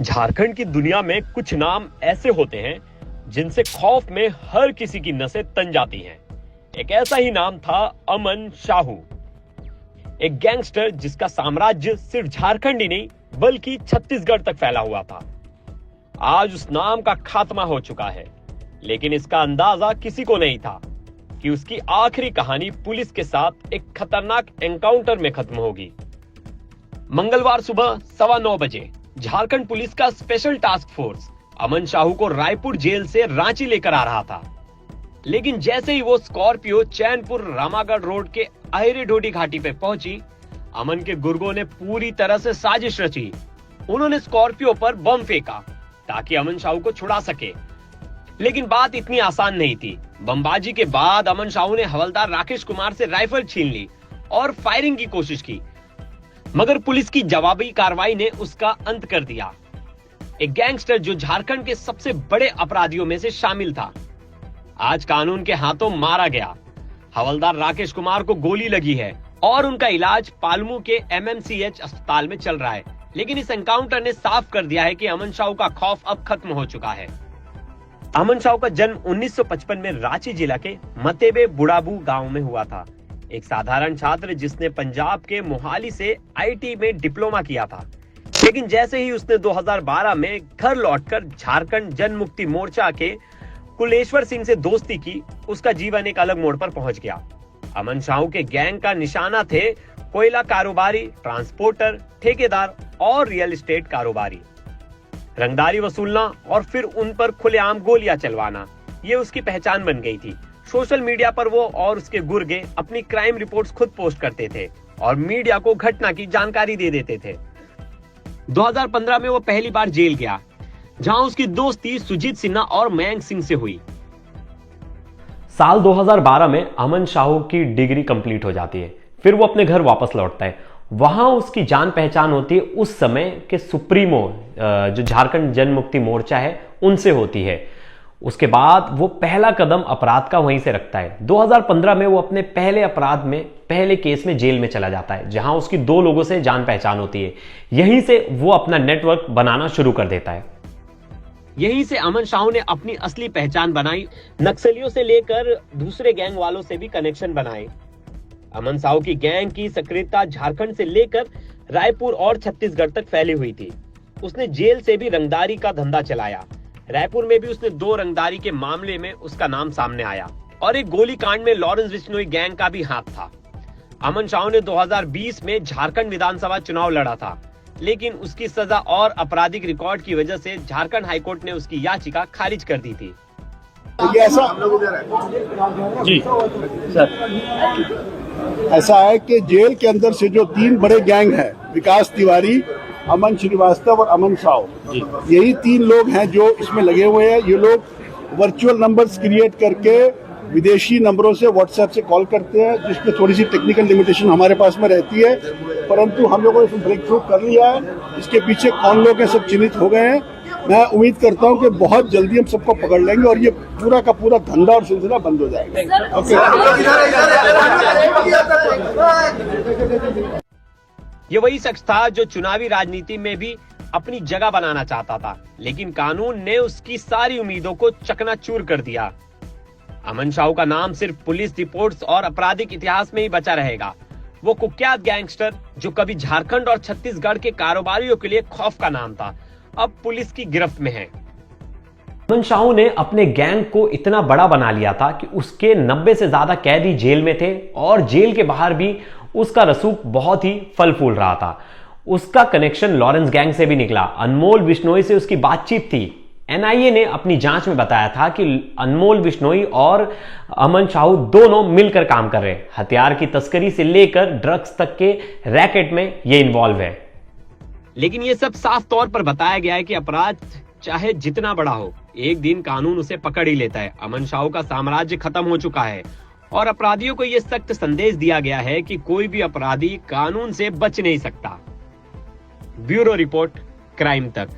झारखंड की दुनिया में कुछ नाम ऐसे होते हैं जिनसे खौफ में हर किसी की नसें तन जाती हैं। एक ऐसा ही नाम था अमन साहू, एक गैंगस्टर जिसका साम्राज्य सिर्फ झारखंड ही नहीं बल्कि छत्तीसगढ़ तक फैला हुआ था। आज उस नाम का खात्मा हो चुका है, लेकिन इसका अंदाजा किसी को नहीं था कि उसकी आखिरी कहानी पुलिस के साथ एक खतरनाक एनकाउंटर में खत्म होगी। मंगलवार सुबह 9:15 बजे झारखंड पुलिस का स्पेशल टास्क फोर्स अमन साहू को रायपुर जेल से रांची लेकर आ रहा था, लेकिन जैसे ही वो स्कॉर्पियो चैनपुर रामागढ़ रोड के अहिरे ढोडी घाटी पे पहुंची, अमन के गुर्गों ने पूरी तरह से साजिश रची। उन्होंने स्कॉर्पियो पर बम फेंका ताकि अमन साहू को छुड़ा सके, लेकिन बात इतनी आसान नहीं थी। बमबाजी के बाद अमन साहू ने हवलदार राकेश कुमार से राइफल छीन ली और फायरिंग की कोशिश की, मगर पुलिस की जवाबी कार्रवाई ने उसका अंत कर दिया। एक गैंगस्टर जो झारखंड के सबसे बड़े अपराधियों में से शामिल था, आज कानून के हाथों मारा गया। हवलदार राकेश कुमार को गोली लगी है और उनका इलाज पालमू के MMCH अस्पताल में चल रहा है। लेकिन इस एनकाउंटर ने साफ कर दिया है कि अमन साहू का खौफ अब खत्म हो चुका है। अमन साहू का जन्म 1955 में रांची जिला के मतेबे बुढ़ाबू गांव में हुआ था। एक साधारण छात्र जिसने पंजाब के मोहाली से IT में डिप्लोमा किया था, लेकिन जैसे ही उसने 2012 में घर लौटकर झारखंड जन मुक्ति मोर्चा के कुलेश्वर सिंह से दोस्ती की, उसका जीवन एक अलग मोड़ पर पहुंच गया। अमन साहू के गैंग का निशाना थे कोयला कारोबारी, ट्रांसपोर्टर, ठेकेदार और रियल एस्टेट कारोबारी। रंगदारी वसूलना और फिर उन पर खुलेआम गोलियां चलवाना, ये उसकी पहचान बन गई थी। सोशल मीडिया पर वो और उसके गुर्गे अपनी क्राइम रिपोर्ट्स खुद पोस्ट करते थे और मीडिया को घटना की जानकारी दे देते थे। 2015 में वो पहली बार जेल गया, जहां उसकी दोस्ती सुजीत सिन्हा और मयंक सिंह से हुई। साल 2012 में अमन साहू की डिग्री कंप्लीट हो जाती है। फिर वो अपने घर वापस लौटता है। वहां उसकी जान पहचान होती है उस समय के सुप्रीमो जो झारखंड जन मुक्ति मोर्चा है उनसे होती है। उसके बाद वो पहला कदम अपराध का वहीं से रखता है। 2015 में वो अपने पहले अपराध में, पहले केस में जेल में चला जाता है, जहां उसकी 2 लोगों से जान पहचान होती है। यहीं से वो अपना नेटवर्क बनाना शुरू कर देता है। यहीं से अमन साहू ने अपनी असली पहचान बनाई। नक्सलियों से लेकर दूसरे गैंग वालों से भी कनेक्शन बनाए। अमन साहू की गैंग की सक्रियता झारखंड से लेकर रायपुर और छत्तीसगढ़ तक फैली हुई थी। उसने जेल से भी रंगदारी का धंधा चलाया। रायपुर में भी उसने 2 रंगदारी के मामले में उसका नाम सामने आया और एक गोली कांड में लॉरेंस बिश्नोई गैंग का भी हाथ था। अमन साहू ने 2020 में झारखंड विधानसभा चुनाव लड़ा था, लेकिन उसकी सजा और आपराधिक रिकॉर्ड की वजह से झारखंड हाईकोर्ट ने उसकी याचिका खारिज कर दी थी। ऐसा है कि जेल के अंदर से जो 3 बड़े गैंग हैं, विकास तिवारी, अमन श्रीवास्तव और अमन साहू, यही 3 लोग हैं जो इसमें लगे हुए हैं। ये लोग वर्चुअल नंबर्स क्रिएट करके विदेशी नंबरों से व्हाट्सएप से कॉल करते हैं, जिसमें थोड़ी सी टेक्निकल लिमिटेशन हमारे पास में रहती है, परंतु हम लोगों ने इसमें ब्रेक थ्रू कर लिया है। इसके पीछे कौन लोग हैं सब चिन्हित हो गए हैं। मैं उम्मीद करता हूं कि बहुत जल्दी हम सबको पकड़ लेंगे और ये पूरा का पूरा धंधा और सिलसिला बंद हो जाएगा। ये वही शख्स था जो चुनावी राजनीति में भी अपनी जगह बनाना चाहता था, लेकिन कानून ने उसकी सारी उम्मीदों को चकनाचूर कर दिया। अमन साहू का नाम सिर्फ पुलिस रिपोर्ट्स और आपराधिक इतिहास में ही बचा रहेगा। वो कुख्यात गैंगस्टर जो कभी झारखंड और छत्तीसगढ़ के कारोबारियों के लिए खौफ का नाम था, अब पुलिस की गिरफ्त में है। अमन साहू ने अपने गैंग को इतना बड़ा बना लिया था कि उसके 90 से ज्यादा कैदी जेल में थे और जेल के बाहर भी उसका रसूख बहुत ही फल फूल रहा था। उसका कनेक्शन लॉरेंस गैंग से भी निकला। अनमोल बिश्नोई से उसकी बातचीत थी। NIA ने अपनी जांच में बताया था कि अनमोल बिश्नोई और अमन साहू दोनों मिलकर काम कर रहे हैं। हथियार की तस्करी से लेकर ड्रग्स तक के रैकेट में ये इन्वॉल्व है। लेकिन ये सब साफ तौर पर बताया गया है कि अपराध चाहे जितना बड़ा हो, एक दिन कानून उसे पकड़ ही लेता है। अमन साहू का साम्राज्य खत्म हो चुका है और अपराधियों को यह सख्त संदेश दिया गया है कि कोई भी अपराधी कानून से बच नहीं सकता। ब्यूरो रिपोर्ट, क्राइम तक।